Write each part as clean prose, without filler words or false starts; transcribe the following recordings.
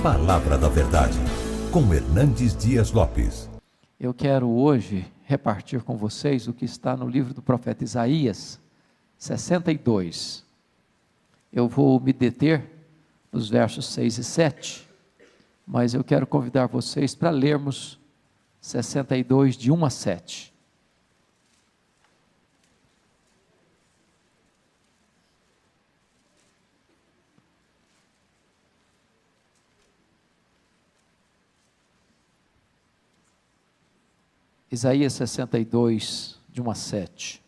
Palavra da Verdade, com Hernandes Dias Lopes. Eu quero hoje repartir com vocês o que está no livro do profeta Isaías, 62. Eu vou me deter nos versos 6 e 7, mas eu quero convidar vocês para lermos 62, de 1 a 7. Isaías 62, de 1 a 7.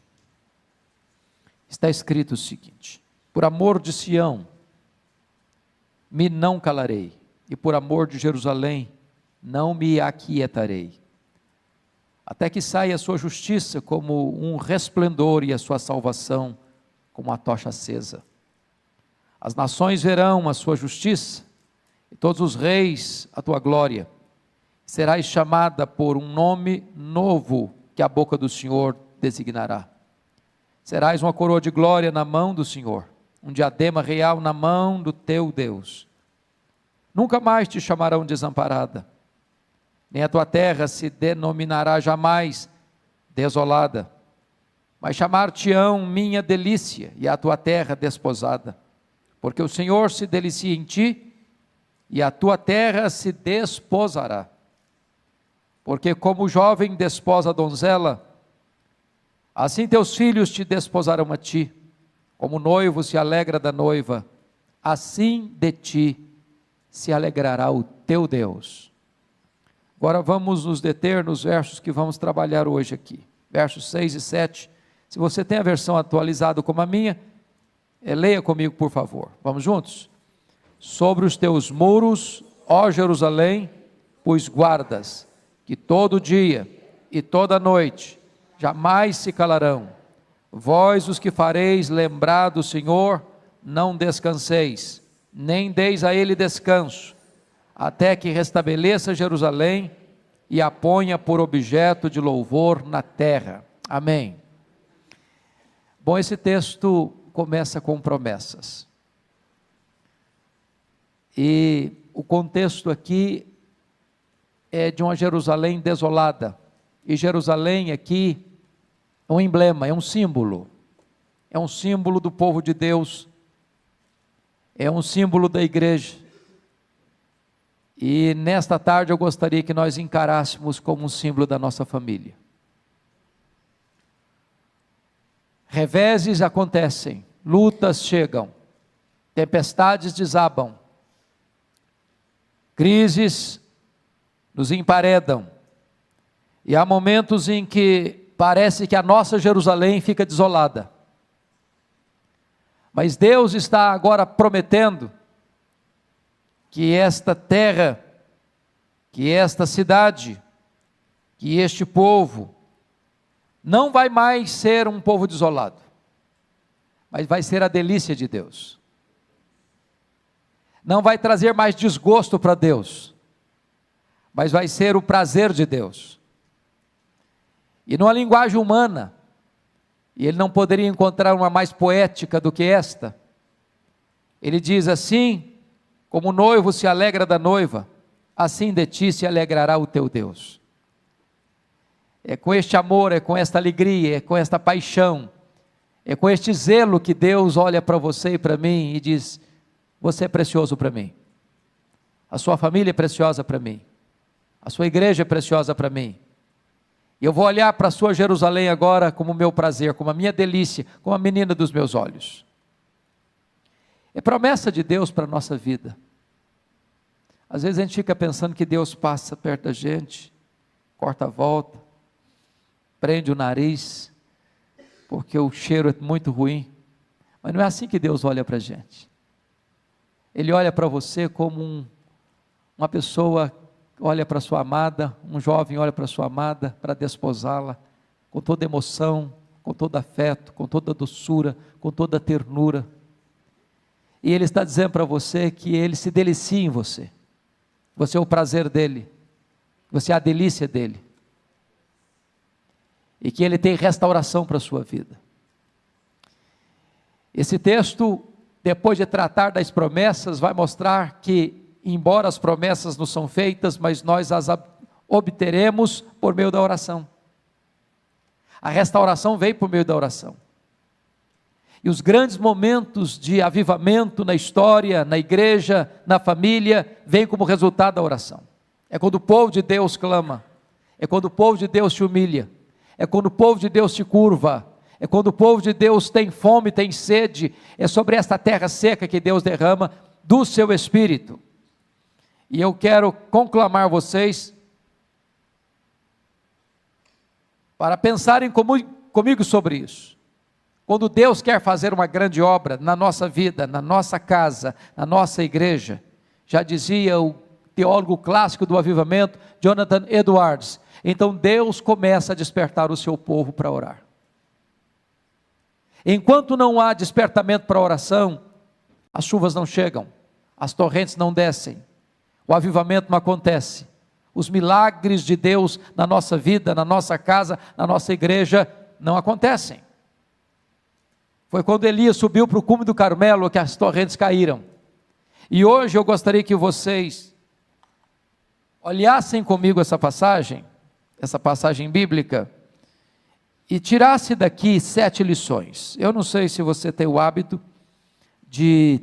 Está escrito o seguinte: por amor de Sião, me não calarei, e por amor de Jerusalém, não me aquietarei, até que saia a sua justiça como um resplendor e a sua salvação como uma tocha acesa. As nações verão a sua justiça, e todos os reis a tua glória. Serás chamada por um nome novo que a boca do Senhor designará. Serás uma coroa de glória na mão do Senhor, um diadema real na mão do teu Deus. Nunca mais te chamarão desamparada, nem a tua terra se denominará jamais desolada, mas chamar-te-ão minha delícia, e a tua terra desposada, porque o Senhor se delicia em ti, e a tua terra se desposará. Porque como o jovem desposa a donzela, assim teus filhos te desposarão a ti, como o noivo se alegra da noiva, assim de ti se alegrará o teu Deus. Agora vamos nos deter nos versos que vamos trabalhar hoje aqui, versos 6 e 7, se você tem a versão atualizada como a minha, leia comigo por favor, vamos juntos? Sobre os teus muros, ó Jerusalém, pus guardas, que todo dia e toda noite jamais se calarão. Vós os que fareis lembrar do Senhor, não descanseis, nem deis a ele descanso, até que restabeleça Jerusalém e a ponha por objeto de louvor na terra. Amém. Bom, esse texto começa com promessas. E o contexto aqui é de uma Jerusalém desolada, e Jerusalém aqui é um emblema, é um símbolo do povo de Deus, é um símbolo da igreja, e nesta tarde eu gostaria que nós encarássemos como um símbolo da nossa família. Reveses acontecem, lutas chegam, tempestades desabam, crises nos emparedam, e há momentos em que parece que a nossa Jerusalém fica desolada, mas Deus está agora prometendo que esta terra, que esta cidade, que este povo, não vai mais ser um povo desolado, mas vai ser a delícia de Deus, não vai trazer mais desgosto para Deus, mas vai ser o prazer de Deus. E numa linguagem humana, e ele não poderia encontrar uma mais poética do que esta, ele diz assim: como o noivo se alegra da noiva, assim de ti se alegrará o teu Deus. É com este amor, é com esta alegria, é com esta paixão, é com este zelo que Deus olha para você e para mim e diz: você é precioso para mim, a sua família é preciosa para mim, a sua igreja é preciosa para mim, e eu vou olhar para a sua Jerusalém agora como meu prazer, como a minha delícia, como a menina dos meus olhos. É promessa de Deus para a nossa vida. Às vezes a gente fica pensando que Deus passa perto da gente, corta a volta, prende o nariz, porque o cheiro é muito ruim, mas não é assim que Deus olha para a gente. Ele olha para você como uma pessoa olha para sua amada, um jovem olha para sua amada, para desposá-la, com toda emoção, com todo afeto, com toda doçura, com toda ternura, e Ele está dizendo para você que Ele se delicia em você, você é o prazer dEle, você é a delícia dEle, e que Ele tem restauração para a sua vida. Esse texto, depois de tratar das promessas, vai mostrar que embora as promessas nos são feitas, mas nós as obteremos por meio da oração. A restauração veio por meio da oração. E os grandes momentos de avivamento na história, na igreja, na família, vêm como resultado da oração. É quando o povo de Deus clama, é quando o povo de Deus te humilha, é quando o povo de Deus te curva, é quando o povo de Deus tem fome, tem sede, é sobre esta terra seca que Deus derrama do seu Espírito. E eu quero conclamar vocês para pensarem comigo sobre isso. Quando Deus quer fazer uma grande obra na nossa vida, na nossa casa, na nossa igreja, já dizia o teólogo clássico do avivamento, Jonathan Edwards, então Deus começa a despertar o seu povo para orar. Enquanto não há despertamento para a oração, as chuvas não chegam, as torrentes não descem, o avivamento não acontece, os milagres de Deus na nossa vida, na nossa casa, na nossa igreja, não acontecem. Foi quando Elias subiu para o cume do Carmelo que as torrentes caíram. E hoje eu gostaria que vocês olhassem comigo essa passagem bíblica, e tirasse daqui 7 lições. Eu não sei se você tem o hábito de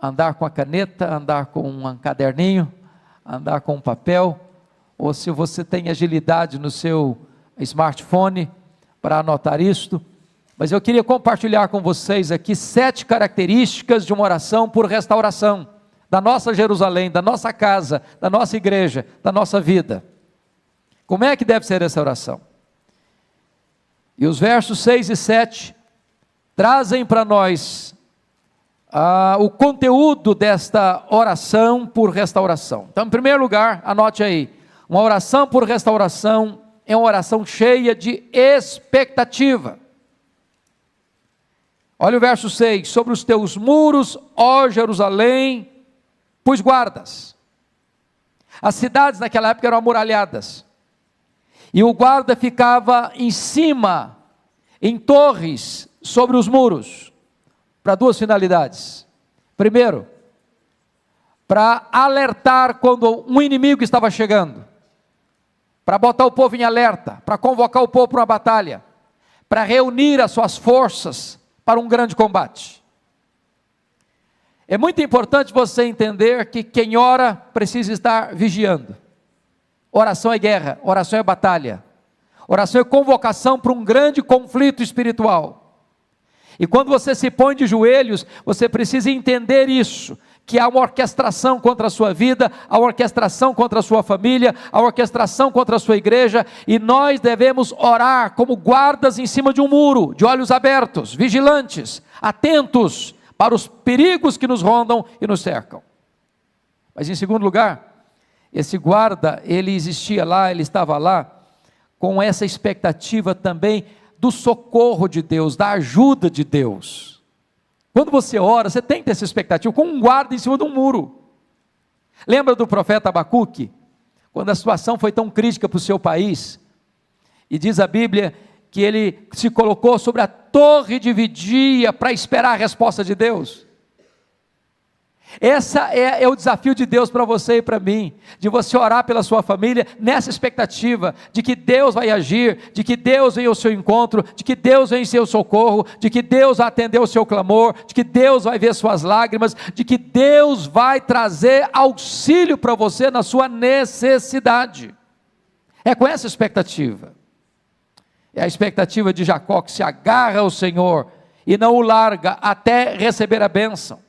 andar com a caneta, andar com um caderninho, andar com um papel, ou se você tem agilidade no seu smartphone para anotar isto, mas eu queria compartilhar com vocês aqui 7 características de uma oração por restauração, da nossa Jerusalém, da nossa casa, da nossa igreja, da nossa vida. Como é que deve ser essa oração? E os versos 6 e 7 trazem para nós o conteúdo desta oração por restauração. Então, em primeiro lugar, anote aí, uma oração por restauração é uma oração cheia de expectativa. Olha o verso 6, sobre os teus muros, ó Jerusalém, pus guardas. As cidades naquela época eram amuralhadas, e o guarda ficava em cima, em torres, sobre os muros, para 2 finalidades. Primeiro, para alertar quando um inimigo estava chegando, para botar o povo em alerta, para convocar o povo para uma batalha, para reunir as suas forças para um grande combate. É muito importante você entender que quem ora precisa estar vigiando. Oração é guerra, oração é batalha, oração é convocação para um grande conflito espiritual. E quando você se põe de joelhos, você precisa entender isso, que há uma orquestração contra a sua vida, há uma orquestração contra a sua família, há uma orquestração contra a sua igreja, e nós devemos orar como guardas em cima de um muro, de olhos abertos, vigilantes, atentos para os perigos que nos rondam e nos cercam. Mas em segundo lugar, esse guarda, ele existia lá, ele estava lá, com essa expectativa também do socorro de Deus, da ajuda de Deus. Quando você ora, você tem que ter essa expectativa, com um guarda em cima de um muro. Lembra do profeta Abacuque? Quando a situação foi tão crítica para o seu país, e diz a Bíblia que ele se colocou sobre a torre de vigia para esperar a resposta de Deus. Esse é o desafio de Deus para você e para mim, de você orar pela sua família, nessa expectativa, de que Deus vai agir, de que Deus vem ao seu encontro, de que Deus vem em seu socorro, de que Deus vai atender o seu clamor, de que Deus vai ver suas lágrimas, de que Deus vai trazer auxílio para você na sua necessidade. É com essa expectativa, é a expectativa de Jacó, que se agarra ao Senhor, e não o larga, até receber a bênção.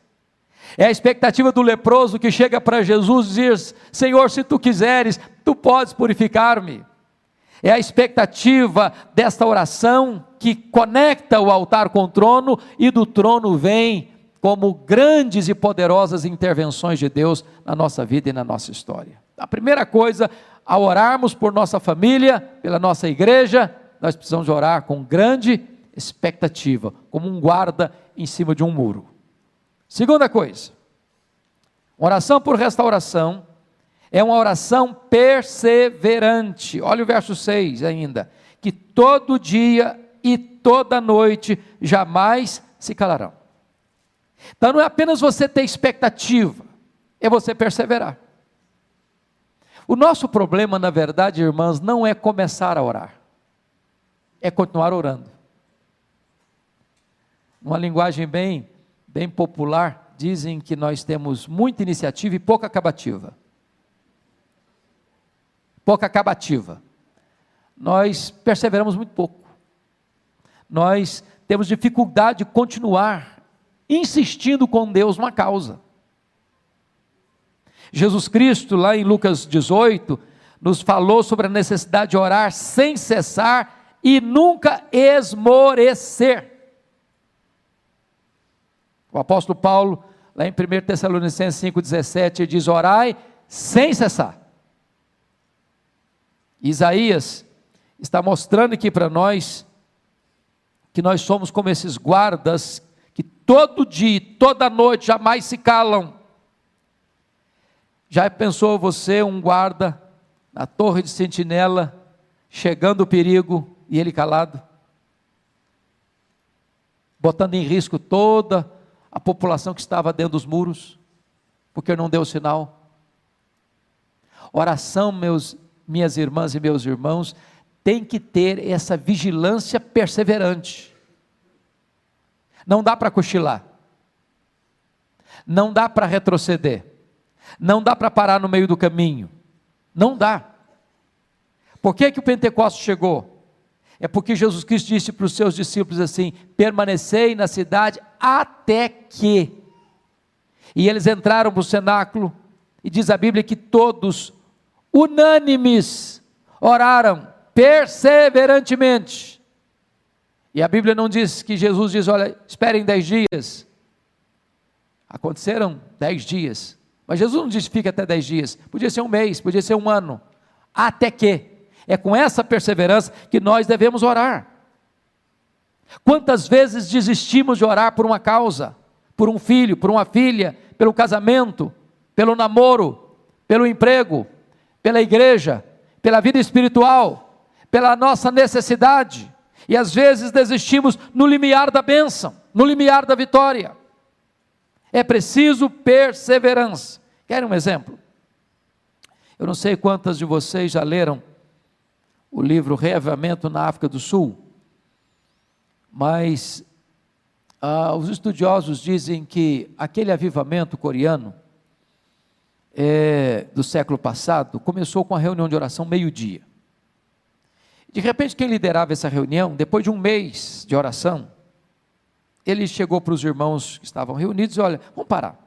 É a expectativa do leproso que chega para Jesus e diz: Senhor, se tu quiseres, tu podes purificar-me. É a expectativa desta oração que conecta o altar com o trono, e do trono vem como grandes e poderosas intervenções de Deus na nossa vida e na nossa história. A primeira coisa, ao orarmos por nossa família, pela nossa igreja, nós precisamos orar com grande expectativa, como um guarda em cima de um muro. Segunda coisa, oração por restauração é uma oração perseverante. Olha o verso 6 ainda, que todo dia e toda noite jamais se calarão. Então não é apenas você ter expectativa, é você perseverar. O nosso problema, na verdade, irmãs, não é começar a orar, é continuar orando. Uma linguagem bem popular, dizem que nós temos muita iniciativa e pouca acabativa. Pouca acabativa. Nós perseveramos muito pouco. Nós temos dificuldade de continuar insistindo com Deus numa causa. Jesus Cristo, lá em Lucas 18, nos falou sobre a necessidade de orar sem cessar e nunca esmorecer. O apóstolo Paulo, lá em 1 Tessalonicenses 5,17, diz: orai sem cessar. Isaías está mostrando aqui para nós, que nós somos como esses guardas, que todo dia, toda noite, jamais se calam. Já pensou você, um guarda, na torre de sentinela, chegando o perigo, e ele calado? Botando em risco toda a população que estava dentro dos muros, porque não deu sinal. Oração, minhas irmãs e meus irmãos, tem que ter essa vigilância perseverante. Não dá para cochilar, não dá para retroceder, não dá para parar no meio do caminho, não dá. Por que o Pentecostes chegou? É porque Jesus Cristo disse para os seus discípulos assim: permanecei na cidade até que. E eles entraram para o cenáculo, e diz a Bíblia que todos, unânimes, oraram perseverantemente. E a Bíblia não diz que Jesus diz: olha, esperem 10 dias. Aconteceram 10 dias, mas Jesus não disse fica até 10 dias, podia ser um mês, podia ser um ano, até que. É com essa perseverança que nós devemos orar. Quantas vezes desistimos de orar por uma causa, por um filho, por uma filha, pelo casamento, pelo namoro, pelo emprego, pela igreja, pela vida espiritual, pela nossa necessidade, e às vezes desistimos no limiar da bênção, no limiar da vitória. É preciso perseverança. Querem um exemplo? Eu não sei quantas de vocês já leram o livro Reavivamento na África do Sul, mas os estudiosos dizem que aquele avivamento coreano do século passado começou com a reunião de oração meio-dia. De repente, quem liderava essa reunião, depois de um mês de oração, ele chegou para os irmãos que estavam reunidos e olha, vamos parar.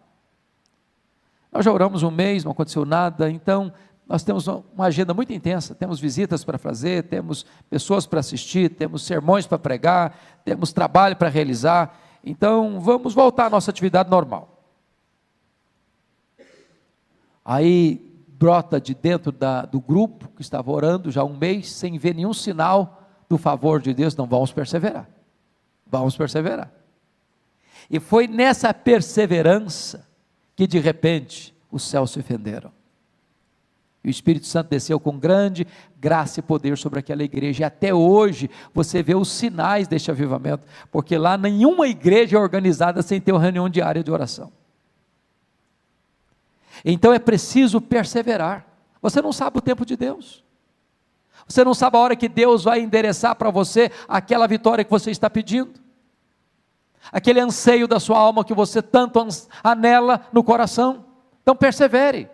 Nós já oramos um mês, não aconteceu nada, então nós temos uma agenda muito intensa, temos visitas para fazer, temos pessoas para assistir, temos sermões para pregar, temos trabalho para realizar, então vamos voltar à nossa atividade normal. Aí brota de dentro do grupo que estava orando já um mês, sem ver nenhum sinal do favor de Deus, não, vamos perseverar, e foi nessa perseverança, que de repente, os céus se fenderam, e o Espírito Santo desceu com grande graça e poder sobre aquela igreja, e até hoje, você vê os sinais deste avivamento, porque lá nenhuma igreja é organizada sem ter uma reunião diária de oração. Então é preciso perseverar. Você não sabe o tempo de Deus, você não sabe a hora que Deus vai endereçar para você aquela vitória que você está pedindo, aquele anseio da sua alma que você tanto anela no coração. Então persevere,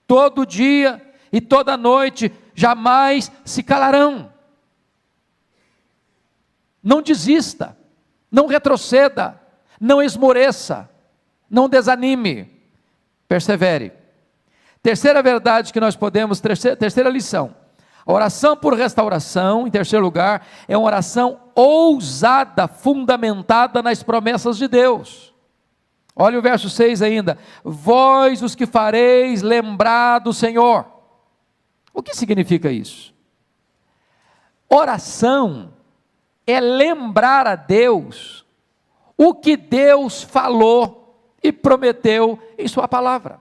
todo dia e toda noite, jamais se calarão. Não desista, não retroceda, não esmoreça, não desanime, persevere. Terceira verdade que nós podemos, terceira lição, a oração por restauração, em terceiro lugar, é uma oração ousada, fundamentada nas promessas de Deus. Olha o verso 6 ainda, vós os que fareis lembrar do Senhor. O que significa isso? Oração é lembrar a Deus o que Deus falou e prometeu em sua palavra.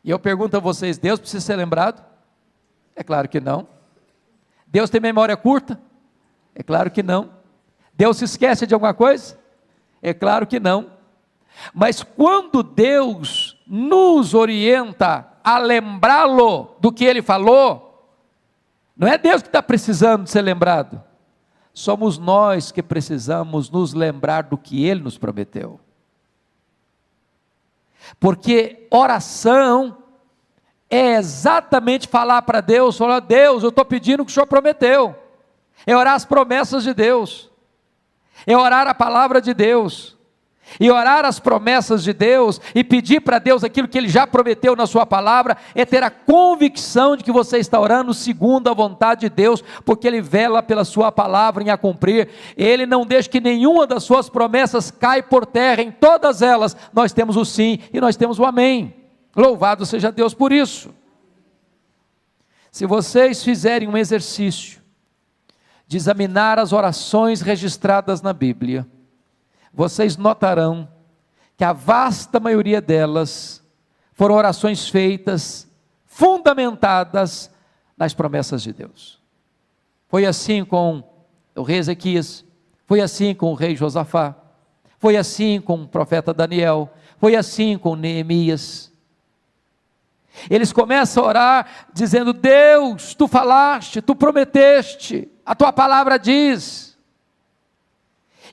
E eu pergunto a vocês, Deus precisa ser lembrado? É claro que não. Deus tem memória curta? É claro que não. Deus se esquece de alguma coisa? É claro que não. Mas quando Deus nos orienta a lembrá-lo do que ele falou, não é Deus que está precisando de ser lembrado, somos nós que precisamos nos lembrar do que ele nos prometeu. Porque oração é exatamente falar para Deus, falar: Deus, eu estou pedindo o que o Senhor prometeu, é orar as promessas de Deus, é orar a palavra de Deus, e orar as promessas de Deus, e pedir para Deus aquilo que Ele já prometeu na sua palavra, é ter a convicção de que você está orando segundo a vontade de Deus, porque Ele vela pela sua palavra em a cumprir, Ele não deixa que nenhuma das suas promessas caia por terra, em todas elas nós temos o sim, e nós temos o amém, louvado seja Deus por isso. Se vocês fizerem um exercício, de examinar as orações registradas na Bíblia, vocês notarão que a vasta maioria delas foram orações feitas, fundamentadas nas promessas de Deus. Foi assim com o rei Ezequias, foi assim com o rei Josafá, foi assim com o profeta Daniel, foi assim com Neemias. Eles começam a orar dizendo: Deus, tu falaste, tu prometeste, a tua palavra diz.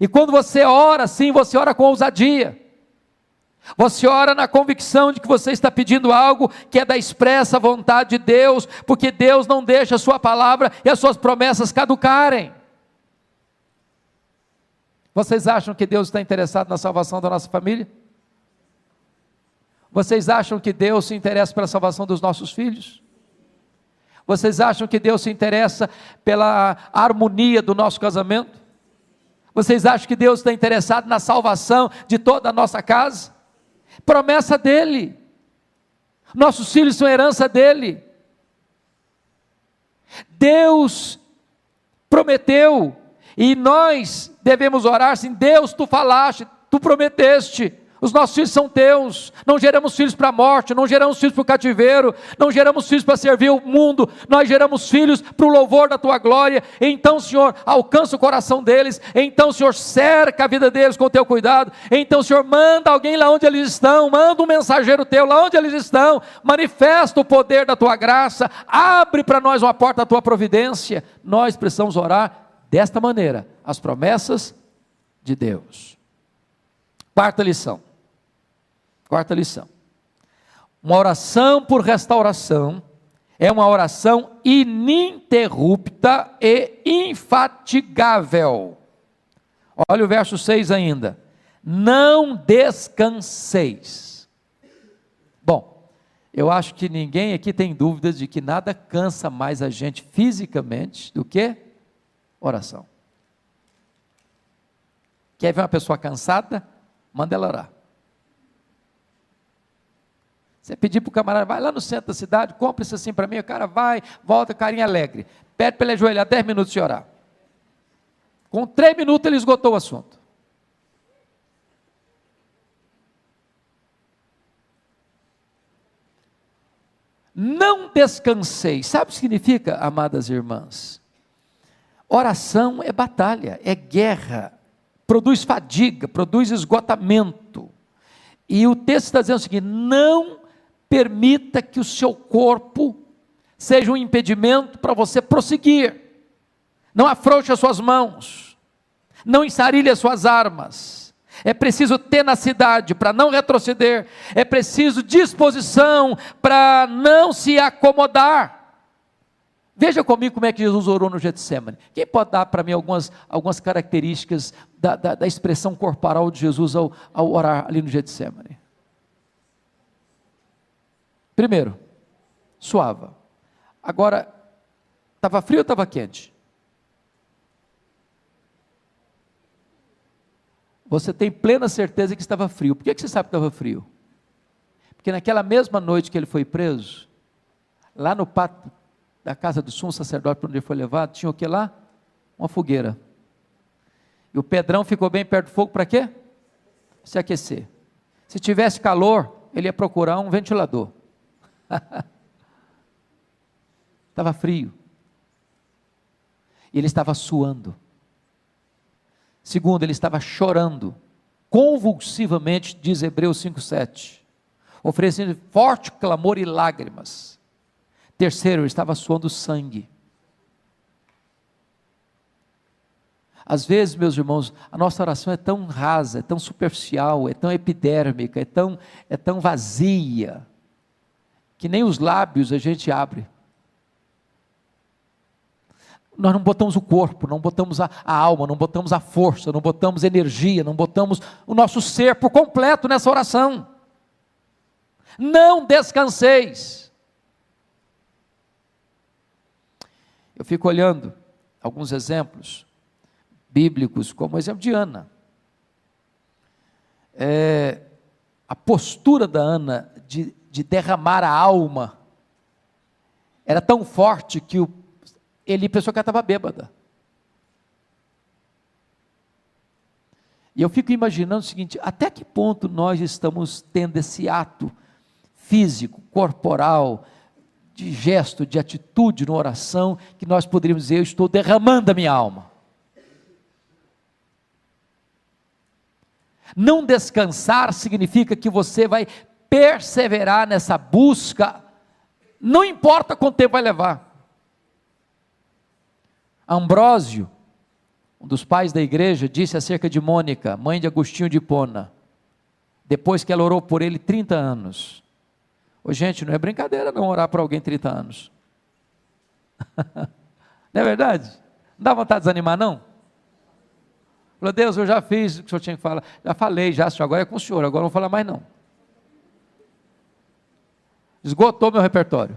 E quando você ora assim, você ora com ousadia, você ora na convicção de que você está pedindo algo que é da expressa vontade de Deus, porque Deus não deixa a sua palavra e as suas promessas caducarem. Vocês acham que Deus está interessado na salvação da nossa família? Vocês acham que Deus se interessa pela salvação dos nossos filhos? Vocês acham que Deus se interessa pela harmonia do nosso casamento? Vocês acham que Deus está interessado na salvação de toda a nossa casa? Promessa dele. Nossos filhos são herança dele. Deus prometeu, e nós devemos orar assim: Deus, tu falaste, tu prometeste, os nossos filhos são teus, não geramos filhos para a morte, não geramos filhos para o cativeiro, não geramos filhos para servir o mundo, nós geramos filhos para o louvor da tua glória. Então, Senhor, alcança o coração deles, então, Senhor, cerca a vida deles com o teu cuidado, então, Senhor, manda alguém lá onde eles estão, manda um mensageiro teu lá onde eles estão, manifesta o poder da tua graça, abre para nós uma porta da tua providência. Nós precisamos orar desta maneira, as promessas de Deus. Quarta lição. Uma oração por restauração é uma oração ininterrupta e infatigável. Olha o verso 6 ainda: não descanseis. Bom, eu acho que ninguém aqui tem dúvidas de que nada cansa mais a gente fisicamente do que oração. Quer ver uma pessoa cansada? Manda ela orar. Você pedir para o camarada: vai lá no centro da cidade, compra isso assim para mim, o cara vai, volta, carinha alegre, pede para ele ajoelhar 10 minutos e orar. Com 3 minutos ele esgotou o assunto. Não descansei. Sabe o que significa, amadas irmãs? Oração é batalha, é guerra, produz fadiga, produz esgotamento. E o texto está dizendo o seguinte: não permita que o seu corpo seja um impedimento para você prosseguir. Não afrouxe as suas mãos, não ensarilhe as suas armas. É preciso tenacidade para não retroceder, é preciso disposição para não se acomodar. Veja comigo como é que Jesus orou no Getsemane. Quem pode dar para mim algumas características da expressão corporal de Jesus ao orar ali no Getsemane? Primeiro, suava. Agora, estava frio ou estava quente? Você tem plena certeza que estava frio. Por que você sabe que estava frio? Porque naquela mesma noite que ele foi preso, lá no pátio da casa do sumo sacerdote, para onde ele foi levado, tinha o que lá? Uma fogueira. E o Pedrão ficou bem perto do fogo para quê? Se aquecer. Se tivesse calor, ele ia procurar um ventilador. Estava frio. E ele estava suando. Segundo, ele estava chorando convulsivamente, diz Hebreus 5:7. oferecendo forte clamor e lágrimas. Terceiro, ele estava suando sangue. Às vezes, meus irmãos, a nossa oração é tão rasa, é tão superficial, é tão epidérmica, é tão vazia, que nem os lábios a gente abre. Nós não botamos o corpo, não botamos a alma, não botamos a força, não botamos energia, não botamos o nosso ser por completo nessa oração. Não descanseis. Eu fico olhando alguns exemplos bíblicos, como o exemplo de Ana. A postura da Ana de derramar a alma era tão forte que ele pensou que ela estava bêbada. E eu fico imaginando o seguinte: até que ponto nós estamos tendo esse ato físico, corporal, de gesto, de atitude na oração, que nós poderíamos dizer: eu estou derramando a minha alma. Não descansar significa que você vai perseverar nessa busca, não importa quanto tempo vai levar. Ambrósio, um dos pais da igreja, disse acerca de Mônica, mãe de Agostinho de Hipona, depois que ela orou por ele 30 anos. Ô, gente, não é brincadeira não orar por alguém 30 anos. Não é verdade? Não dá vontade de desanimar não? Falou: Deus, eu já fiz o que o senhor tinha que falar, já falei, senhor, agora é com o senhor, agora não vou falar mais não. Esgotou meu repertório.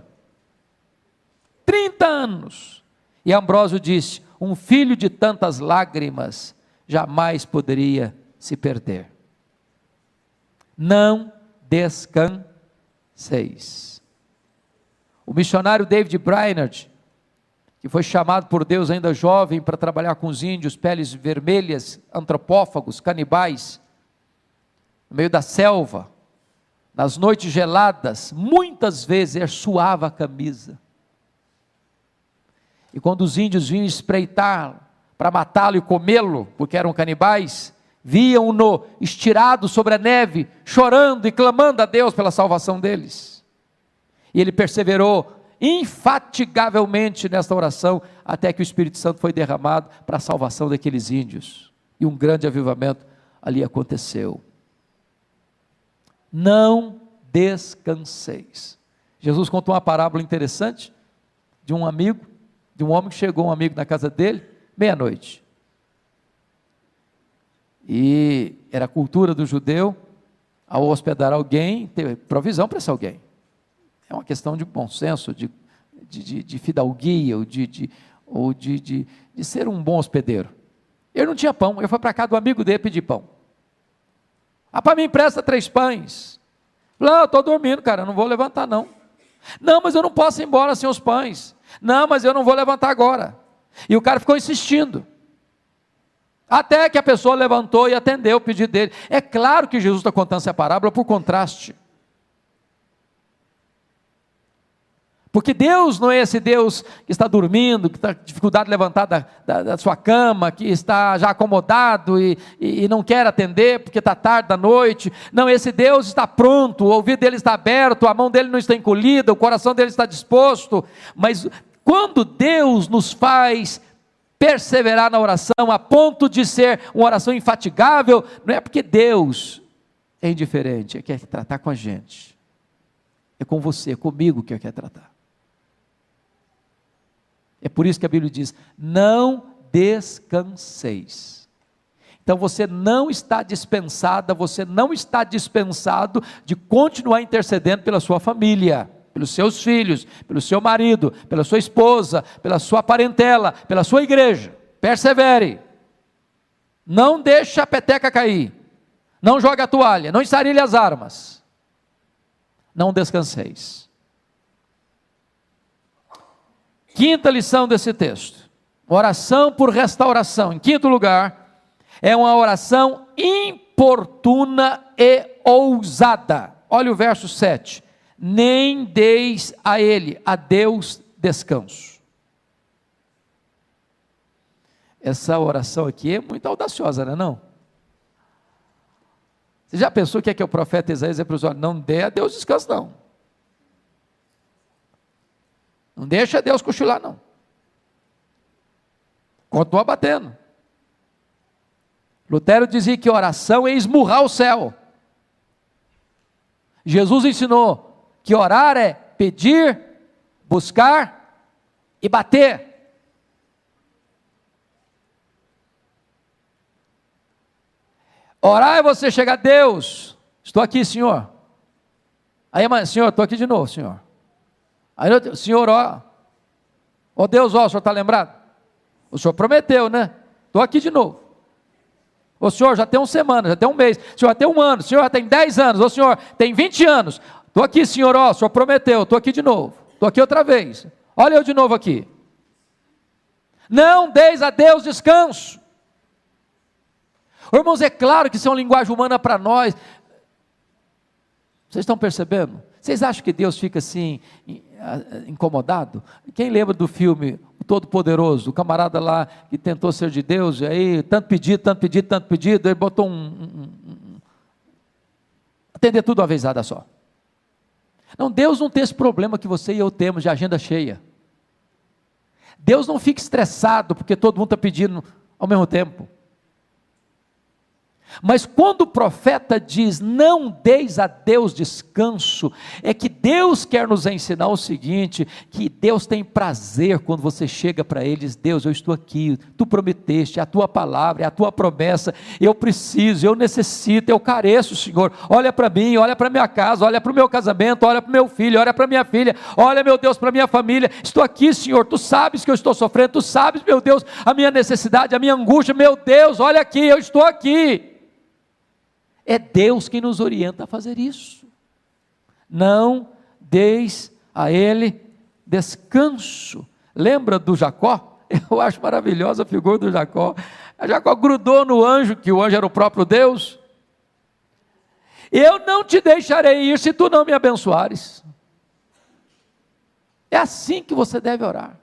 30 anos. E Ambrósio disse: um filho de tantas lágrimas jamais poderia se perder. Não descanseis. O missionário David Brainerd, que foi chamado por Deus ainda jovem para trabalhar com os índios, peles vermelhas, antropófagos, canibais, no meio da selva, nas noites geladas, muitas vezes ele suava a camisa. E quando os índios vinham espreitar para matá-lo e comê-lo, porque eram canibais, viam-no estirado sobre a neve, chorando e clamando a Deus pela salvação deles. E ele perseverou infatigavelmente nesta oração, até que o Espírito Santo foi derramado para a salvação daqueles índios. E um grande avivamento ali aconteceu. Não descanseis. Jesus contou uma parábola interessante de um amigo, de um homem que chegou, um amigo na casa dele, meia-noite. E era a cultura do judeu, ao hospedar alguém, ter provisão para esse alguém. É uma questão de bom senso, de fidalguia, ou de ser um bom hospedeiro. Ele não tinha pão, ele foi para casa do amigo dele pedir pão. Para mim empresta 3 pães. Falei: eu estou dormindo, cara, eu não vou levantar não. Não, mas eu não posso ir embora sem os pães. Não, mas eu não vou levantar agora. E o cara ficou insistindo. Até que a pessoa levantou e atendeu o pedido dele. É claro que Jesus está contando essa parábola por contraste. Porque Deus não é esse Deus que está dormindo, que está com dificuldade de levantar da sua cama, que está já acomodado e não quer atender porque está tarde da noite. Não, esse Deus está pronto, o ouvido dele está aberto, a mão dele não está encolhida, o coração dele está disposto. Mas quando Deus nos faz perseverar na oração, a ponto de ser uma oração infatigável, não é porque Deus é indiferente, é que quer tratar com a gente. É com você, é comigo que Ele quer tratar. É por isso que a Bíblia diz: não descanseis. Então você não está dispensada, você não está dispensado de continuar intercedendo pela sua família, pelos seus filhos, pelo seu marido, pela sua esposa, pela sua parentela, pela sua igreja. Persevere. Não deixe a peteca cair. Não jogue a toalha, não ensarilhe as armas. Não descanseis. Quinta lição desse texto: oração por restauração. Em quinto lugar, é uma oração importuna e ousada. Olha o verso 7. Nem deis a ele, a Deus, descanso. Essa oração aqui é muito audaciosa, não é não? Você já pensou o que é o profeta Isaías dizer para os olhos? Não dê a Deus descanso, não. Não deixa Deus cochilar, não. Continua batendo. Lutero dizia que oração é esmurrar o céu. Jesus ensinou que orar é pedir, buscar e bater. Orar é você chegar a Deus. Estou aqui, Senhor. Aí, mãe, Senhor, estou aqui de novo, Senhor. Aí, Senhor, ó. Ó Deus, ó, o Senhor está lembrado? O Senhor prometeu, né? Estou aqui de novo. O Senhor já tem uma semana, já tem um mês. O Senhor já tem um ano, o Senhor já tem 10 anos. O Senhor tem 20 anos. Estou aqui, Senhor, ó, o Senhor prometeu. Estou aqui de novo. Estou aqui outra vez. Olha eu de novo aqui. Não deis a Deus descanso. Irmãos, é claro que isso é uma linguagem humana para nós. Vocês estão percebendo? Vocês acham que Deus fica assim, incomodado? Quem lembra do filme O Todo-Poderoso? O camarada lá que tentou ser de Deus, e aí tanto pedido, ele botou atender tudo uma vezada só. Não, Deus não tem esse problema que você e eu temos de agenda cheia. Deus não fica estressado porque todo mundo está pedindo ao mesmo tempo. Mas quando o profeta diz, não deis a Deus descanso, é que Deus quer nos ensinar o seguinte, que Deus tem prazer quando você chega para Ele e diz, Deus, eu estou aqui, Tu prometeste, é a Tua palavra, é a Tua promessa, eu preciso, eu necessito, eu careço, Senhor, olha para mim, olha para minha casa, olha para o meu casamento, olha para o meu filho, olha para minha filha, olha, meu Deus, para minha família, estou aqui, Senhor, Tu sabes que eu estou sofrendo, Tu sabes, meu Deus, a minha necessidade, a minha angústia, meu Deus, olha aqui, eu estou aqui. É Deus quem nos orienta a fazer isso. Não deis a Ele descanso. Lembra do Jacó? Eu acho maravilhosa a figura do Jacó. A Jacó grudou no anjo, que o anjo era o próprio Deus. Eu não te deixarei ir se tu não me abençoares. É assim que você deve orar.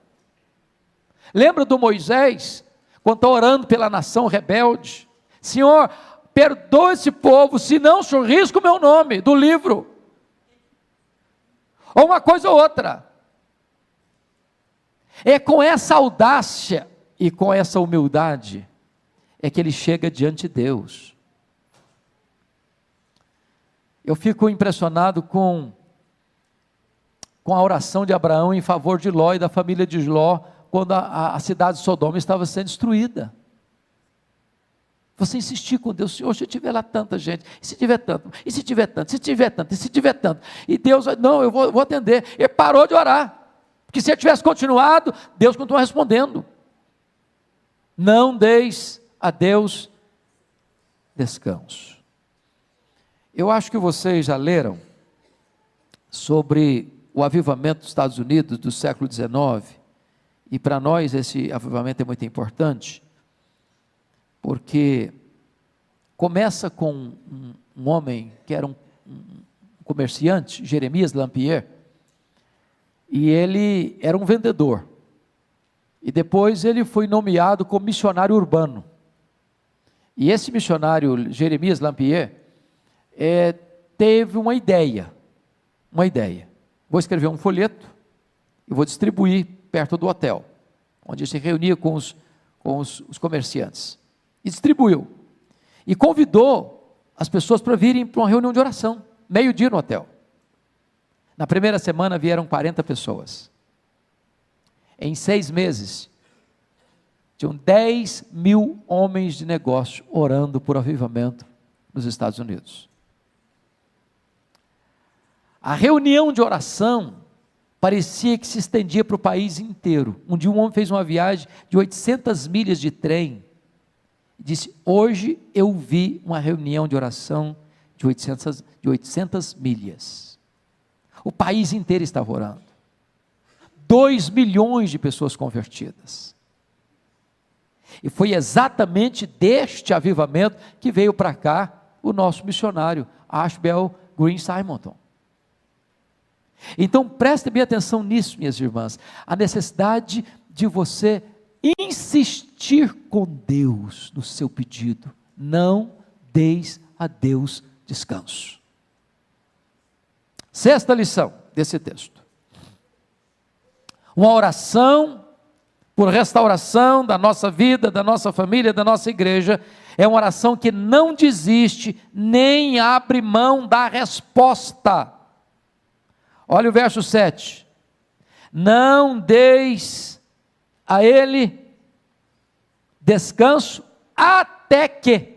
Lembra do Moisés, quando está orando pela nação rebelde? Senhor, perdoa esse povo, senão o Senhor risca o meu nome do livro. Ou uma coisa ou outra. É com essa audácia e com essa humildade é que ele chega diante de Deus. Eu fico impressionado com a oração de Abraão em favor de Ló e da família de Ló, quando a cidade de Sodoma estava sendo destruída. Você insistir com Deus, Senhor, se tiver lá tanta gente, e se tiver tanto, e se tiver tanto, e se tiver tanto, e se tiver tanto, e Deus, não, eu vou atender. Ele parou de orar, porque se ele tivesse continuado, Deus continua respondendo. Não deis a Deus descanso. Eu acho que vocês já leram sobre o avivamento dos Estados Unidos do século XIX, e para nós esse avivamento é muito importante, porque começa com um homem que era um comerciante, Jeremias Lampier, e ele era um vendedor, e depois ele foi nomeado como missionário urbano, e esse missionário Jeremias Lampier teve uma ideia, vou escrever um folheto, e vou distribuir perto do hotel, onde ele se reunia com os comerciantes, e distribuiu, e convidou as pessoas para virem para uma reunião de oração, meio-dia no hotel. Na primeira semana vieram 40 pessoas, em 6 meses, tinham 10 mil homens de negócio orando por avivamento nos Estados Unidos. A reunião de oração parecia que se estendia para o país inteiro. Um dia um homem fez uma viagem de 800 milhas de trem, disse, hoje eu vi uma reunião de oração de 800 milhas, o país inteiro estava orando, 2 milhões de pessoas convertidas, e foi exatamente deste avivamento que veio para cá o nosso missionário, Ashbel Green Simonton. Então preste bem atenção nisso, minhas irmãs, a necessidade de você insistir com Deus no seu pedido, não deis a Deus descanso. Sexta lição desse texto. Uma oração por restauração da nossa vida, da nossa família, da nossa igreja, é uma oração que não desiste, nem abre mão da resposta. Olha o verso 7. Não deis a ele descanso até que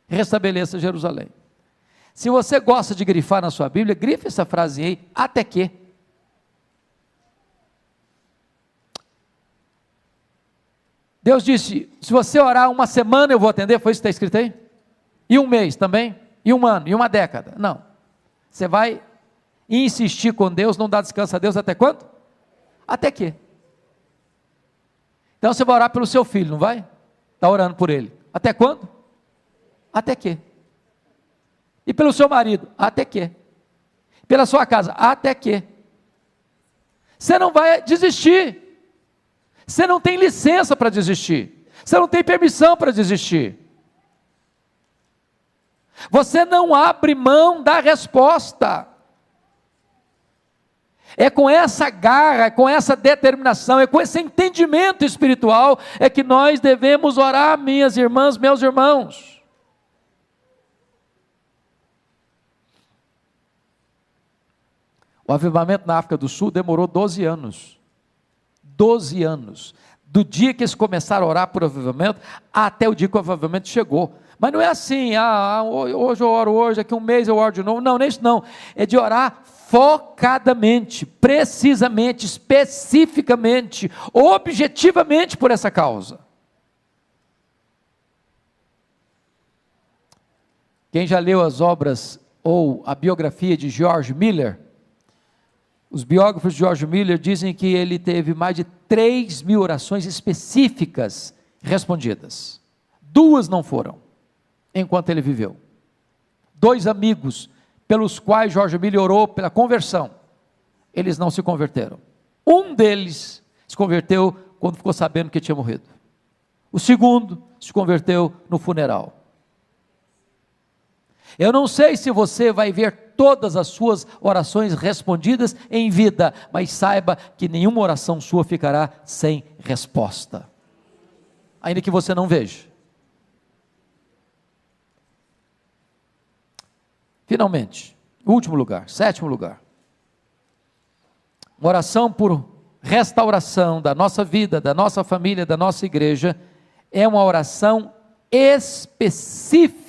restabeleça Jerusalém. Se você gosta de grifar na sua Bíblia, grife essa frase aí, até que. Deus disse, se você orar uma semana eu vou atender, foi isso que está escrito aí? E um mês também? E um ano? E uma década? Não. Você vai insistir com Deus, não dá descanso a Deus até quando? Até que. Então você vai orar pelo seu filho, não vai? Está orando por ele. Até quando? Até que. E pelo seu marido? Até que. Pela sua casa? Até que. Você não vai desistir. Você não tem licença para desistir. Você não tem permissão para desistir. Você não abre mão da resposta. É com essa garra, é com essa determinação, é com esse entendimento espiritual, é que nós devemos orar, minhas irmãs, meus irmãos. O avivamento na África do Sul demorou 12 anos. 12 anos. Do dia que eles começaram a orar por avivamento, até o dia que o avivamento chegou. Mas não é assim, hoje eu oro hoje, daqui um mês eu oro de novo. Não, não é isso não. É de orar focadamente, precisamente, especificamente, objetivamente por essa causa. Quem já leu as obras ou a biografia de George Miller, os biógrafos de George Miller dizem que ele teve mais de 3.000 orações específicas respondidas. 2 não foram, enquanto ele viveu. 2 amigos pelos quais George Miller orou pela conversão, eles não se converteram. Um deles se converteu quando ficou sabendo que tinha morrido. O segundo se converteu no funeral. Eu não sei se você vai ver todas as suas orações respondidas em vida, mas saiba que nenhuma oração sua ficará sem resposta, ainda que você não veja. Finalmente, último lugar, 7º lugar, uma oração por restauração da nossa vida, da nossa família, da nossa igreja, é uma oração específica,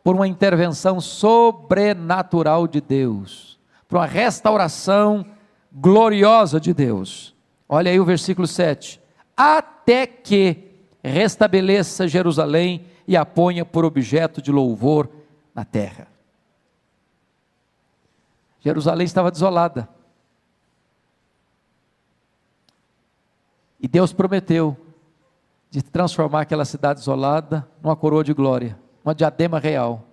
por uma intervenção sobrenatural de Deus, por uma restauração gloriosa de Deus. Olha aí o versículo 7, até que restabeleça Jerusalém e a ponha por objeto de louvor na terra. Jerusalém estava desolada, e Deus prometeu de transformar aquela cidade desolada numa coroa de glória, uma diadema real.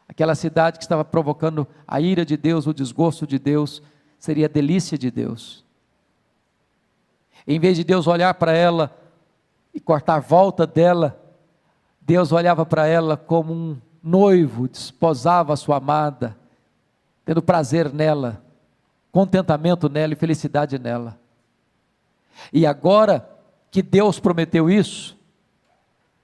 Aquela cidade que estava provocando a ira de Deus, o desgosto de Deus, seria a delícia de Deus. Em vez de Deus olhar para ela e cortar a volta dela, Deus olhava para ela como um noivo desposava a sua amada, tendo prazer nela, contentamento nela e felicidade nela. E agora que Deus prometeu isso,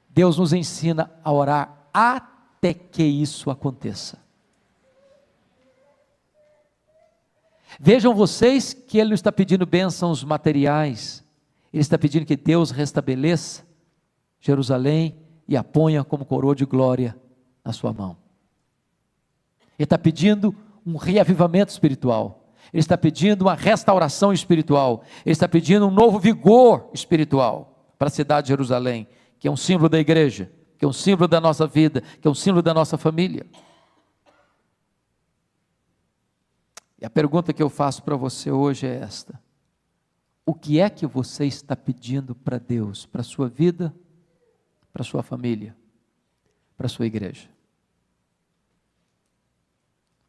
Deus nos ensina a orar até que isso aconteça. Vejam vocês que Ele não está pedindo bênçãos materiais, Ele está pedindo que Deus restabeleça Jerusalém e a ponha como coroa de glória na sua mão. Ele está pedindo um reavivamento espiritual, Ele está pedindo uma restauração espiritual, Ele está pedindo um novo vigor espiritual para a cidade de Jerusalém, que é um símbolo da igreja, que é um símbolo da nossa vida, que é um símbolo da nossa família. E a pergunta que eu faço para você hoje é esta: o que é que você está pedindo para Deus, para a sua vida, para a sua família, para a sua igreja?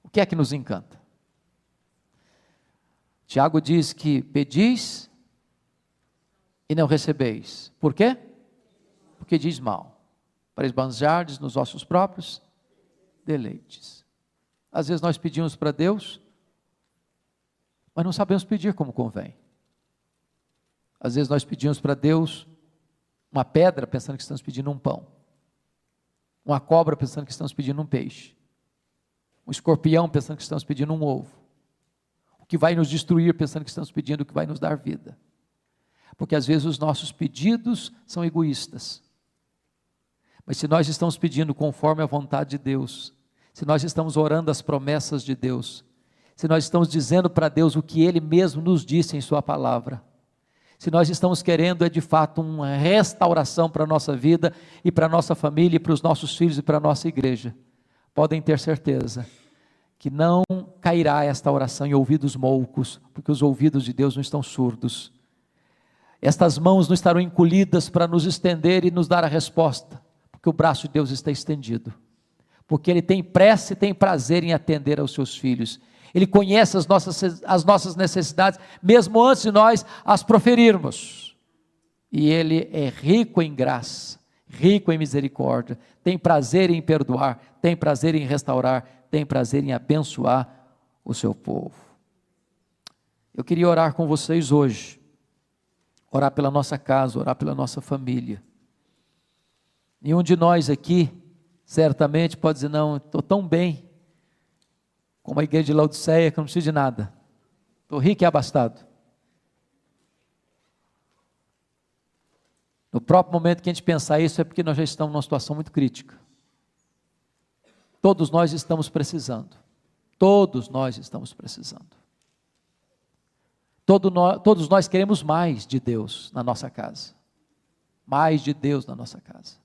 O que é que nos encanta? Tiago diz que pedis e não recebeis. Por quê? porque diz mal, para esbanjardes nos vossos próprios deleites. Às vezes nós pedimos para Deus, mas não sabemos pedir como convém. Às vezes nós pedimos para Deus uma pedra pensando que estamos pedindo um pão, uma cobra pensando que estamos pedindo um peixe, um escorpião pensando que estamos pedindo um ovo, o que vai nos destruir pensando que estamos pedindo o que vai nos dar vida, porque às vezes os nossos pedidos são egoístas, mas se nós estamos pedindo conforme a vontade de Deus, se nós estamos orando as promessas de Deus, se nós estamos dizendo para Deus o que Ele mesmo nos disse em sua palavra, se nós estamos querendo de fato uma restauração para a nossa vida e para a nossa família e para os nossos filhos e para a nossa igreja, podem ter certeza que não cairá esta oração em ouvidos moucos, porque os ouvidos de Deus não estão surdos, estas mãos não estarão encolhidas para nos estender e nos dar a resposta, porque o braço de Deus está estendido, porque Ele tem pressa e tem prazer em atender aos seus filhos. Ele conhece as nossas necessidades, mesmo antes de nós as proferirmos, e Ele é rico em graça, rico em misericórdia, tem prazer em perdoar, tem prazer em restaurar, tem prazer em abençoar o seu povo. Eu queria orar com vocês hoje, orar pela nossa casa, orar pela nossa família. Nenhum de nós aqui, certamente pode dizer, não, estou tão bem, como a igreja de Laodiceia, que eu não preciso de nada, estou rico e abastado. No próprio momento que a gente pensar isso, é porque nós já estamos numa situação muito crítica. Todos nós estamos precisando, todos nós estamos precisando. Todos nós queremos mais de Deus na nossa casa, mais de Deus na nossa casa.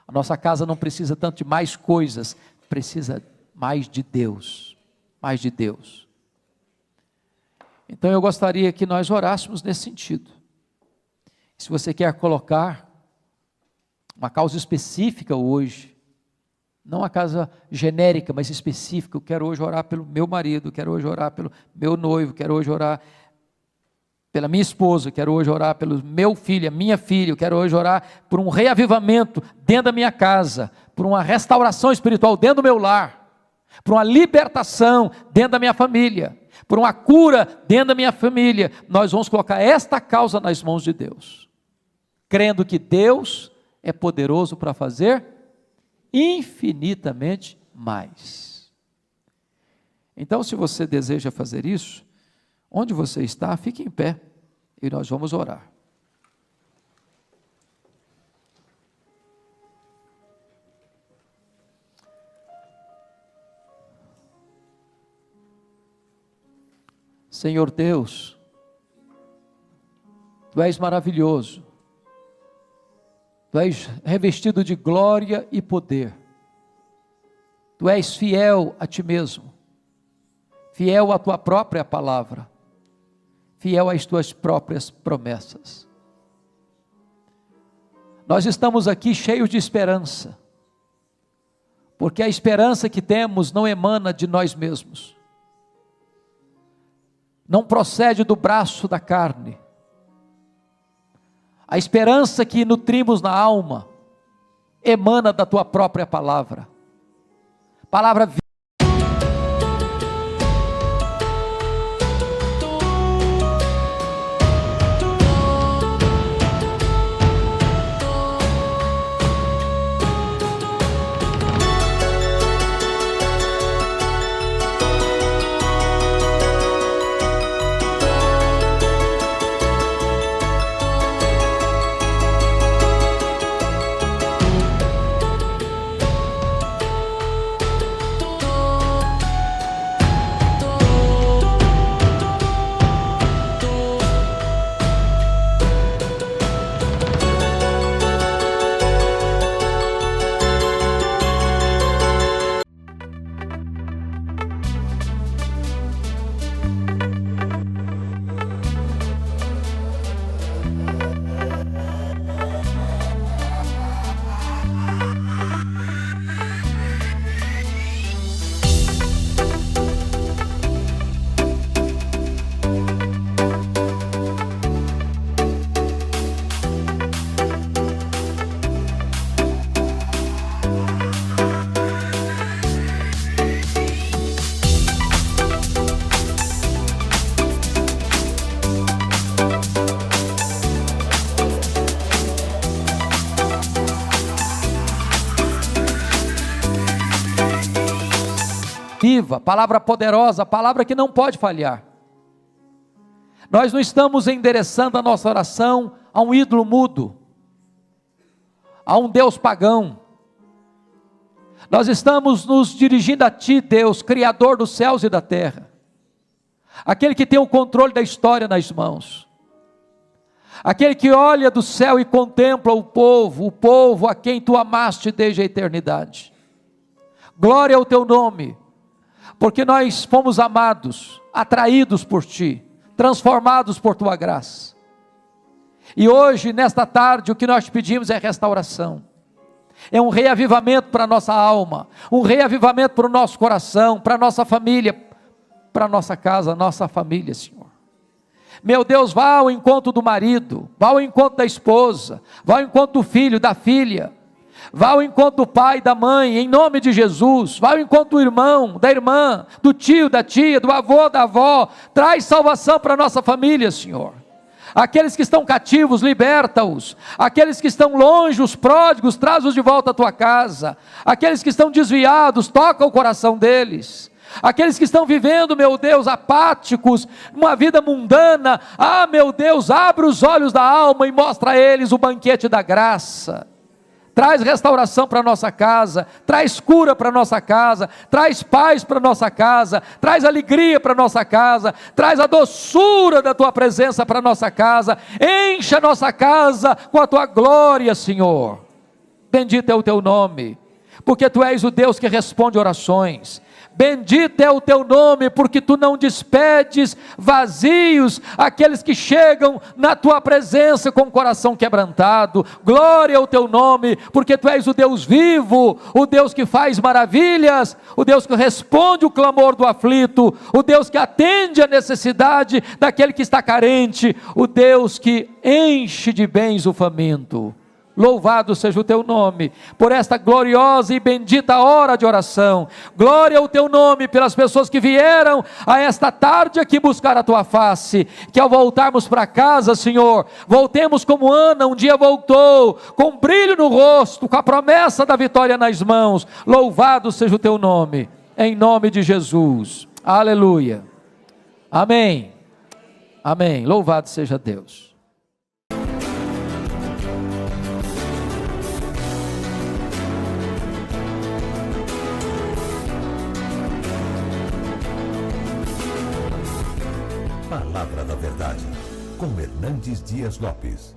A nossa casa não precisa tanto de mais coisas, precisa mais de Deus, mais de Deus. Então eu gostaria que nós orássemos nesse sentido. Se você quer colocar uma causa específica hoje, não uma causa genérica, mas específica, eu quero hoje orar pelo meu marido, quero hoje orar pelo meu noivo, quero hoje orar pela minha esposa, quero hoje orar pelo meu filho, a minha filha, eu quero hoje orar por um reavivamento dentro da minha casa, por uma restauração espiritual dentro do meu lar, por uma libertação dentro da minha família, por uma cura dentro da minha família. Nós vamos colocar esta causa nas mãos de Deus, crendo que Deus é poderoso para fazer infinitamente mais. Então, se você deseja fazer isso, onde você está, fique em pé e nós vamos orar. Senhor Deus, Tu és maravilhoso, Tu és revestido de glória e poder, Tu és fiel a Ti mesmo, fiel à Tua própria palavra, fiel às Tuas próprias promessas. Nós estamos aqui cheios de esperança, porque a esperança que temos não emana de nós mesmos, não procede do braço da carne. A esperança que nutrimos na alma emana da Tua própria palavra, palavra viva. viva, palavra poderosa, palavra que não pode falhar. Nós não estamos endereçando a nossa oração a um ídolo mudo, a um Deus pagão. Nós estamos nos dirigindo a Ti, Deus, Criador dos céus e da terra, aquele que tem o controle da história nas mãos, aquele que olha do céu e contempla o povo a quem Tu amaste desde a eternidade. Glória ao Teu nome, porque nós fomos amados, atraídos por Ti, transformados por Tua graça. E hoje, nesta tarde, o que nós pedimos é restauração, é um reavivamento para a nossa alma, um reavivamento para o nosso coração, para a nossa família, para a nossa casa, nossa família, Senhor. Meu Deus, vá ao encontro do marido, vá ao encontro da esposa, vá ao encontro do filho, da filha, vá ao encontro do pai, da mãe, em nome de Jesus, vá ao encontro do irmão, da irmã, do tio, da tia, do avô, da avó, traz salvação para a nossa família, Senhor. Aqueles que estão cativos, liberta-os. Aqueles que estão longe, os pródigos, traz-os de volta à tua casa. Aqueles que estão desviados, toca o coração deles. Aqueles que estão vivendo, meu Deus, apáticos, uma vida mundana, meu Deus, abre os olhos da alma e mostra a eles o banquete da graça. Traz restauração para a nossa casa, traz cura para a nossa casa, traz paz para a nossa casa, traz alegria para a nossa casa, traz a doçura da Tua presença para a nossa casa, encha a nossa casa com a Tua glória, Senhor. Bendito é o Teu nome, porque Tu és o Deus que responde orações. Bendito é o Teu nome, porque Tu não despedes vazios aqueles que chegam na Tua presença com o coração quebrantado. Glória ao Teu nome, porque Tu és o Deus vivo, o Deus que faz maravilhas, o Deus que responde o clamor do aflito, o Deus que atende a necessidade daquele que está carente, o Deus que enche de bens o faminto. Louvado seja o Teu nome, por esta gloriosa e bendita hora de oração. Glória ao Teu nome, pelas pessoas que vieram a esta tarde aqui buscar a Tua face, que ao voltarmos para casa, Senhor, voltemos como Ana um dia voltou, com brilho no rosto, com a promessa da vitória nas mãos. Louvado seja o Teu nome, em nome de Jesus, aleluia, amém, amém, louvado seja Deus. Palavra da Verdade, com Hernandes Dias Lopes.